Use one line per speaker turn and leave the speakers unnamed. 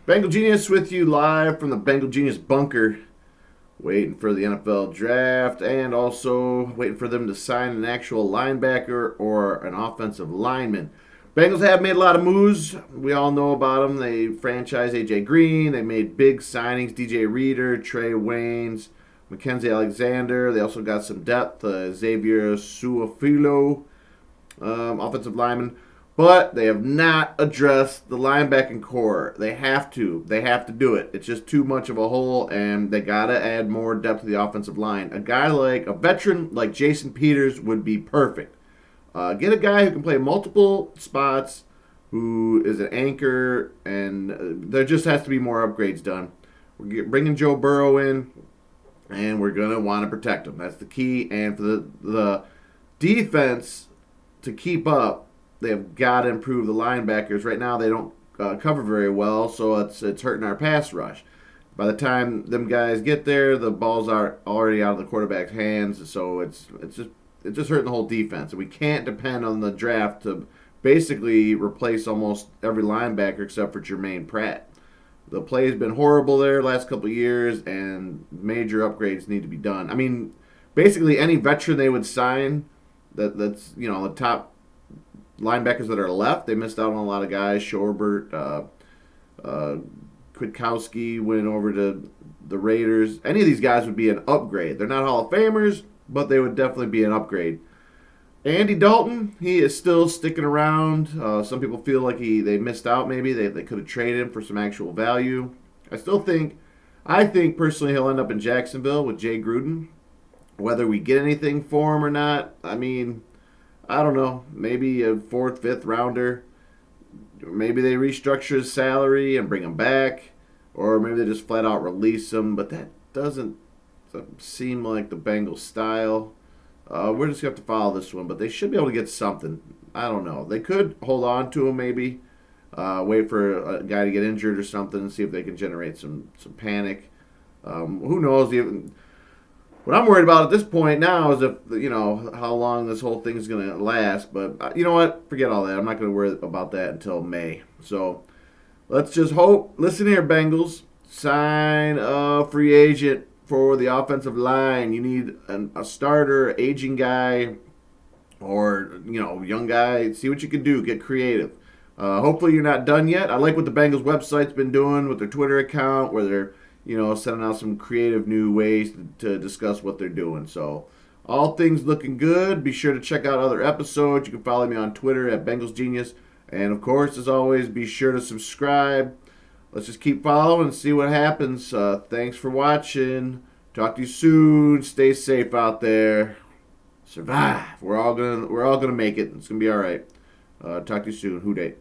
Bengal Genius with you live from the Bengal Genius bunker, waiting for the NFL draft and also waiting for them to sign an actual linebacker or an offensive lineman. Bengals have made a lot of moves. We all know about them. They franchised A.J. Green. They made big signings. DJ Reader, Trey Waynes, Mackenzie Alexander. They also got some depth. Xavier Suafilo, offensive lineman. But they have not addressed the linebacking core. They have to. They have to do it. It's just too much of a hole, and they got to add more depth to the offensive line. A veteran like Jason Peters would be perfect. Get a guy who can play multiple spots, who is an anchor, and there just has to be more upgrades done. We're bringing Joe Burrow in, and we're going to want to protect him. That's the key. And for the defense to keep up, they've got to improve the linebackers. Right now, they don't cover very well, so it's hurting our pass rush. By the time them guys get there, the balls are already out of the quarterback's hands, so it's just hurting the whole defense. And we can't depend on the draft to basically replace almost every linebacker except for Jermaine Pratt. The play has been horrible there last couple of years, and major upgrades need to be done. I mean, basically any veteran they would sign that's the top linebackers that are left, they missed out on a lot of guys. Shorbert, Kwiatkowski went over to the Raiders. Any of these guys would be an upgrade. They're not Hall of Famers, but they would definitely be an upgrade. Andy Dalton, he is still sticking around. Some people feel like they missed out maybe. They could have traded him for some actual value. I think personally he'll end up in Jacksonville with Jay Gruden. Whether we get anything for him or not, I mean, I don't know, maybe a fourth, fifth rounder. Maybe they restructure his salary and bring him back, or maybe they just flat out release him. But that doesn't seem like the Bengals style. We're just going to have to follow this one, but they should be able to get something. I don't know. They could hold on to him maybe, wait for a guy to get injured or something, and see if they can generate some panic. Who knows? Even what I'm worried about at this point now is if how long this whole thing is going to last. But you know what? Forget all that. I'm not going to worry about that until May. So let's just hope. Listen here, Bengals. Sign a free agent for the offensive line. You need a starter, aging guy, or young guy. See what you can do. Get creative. Hopefully you're not done yet. I like what the Bengals website's been doing with their Twitter account, where they're sending out some creative new ways to discuss what they're doing. So, all things looking good. Be sure to check out other episodes. You can follow me on Twitter at Bengals Genius. And, of course, as always, be sure to subscribe. Let's just keep following and see what happens. Thanks for watching. Talk to you soon. Stay safe out there. Survive. We're all gonna make it. It's gonna be all right. Talk to you soon. Who Dey?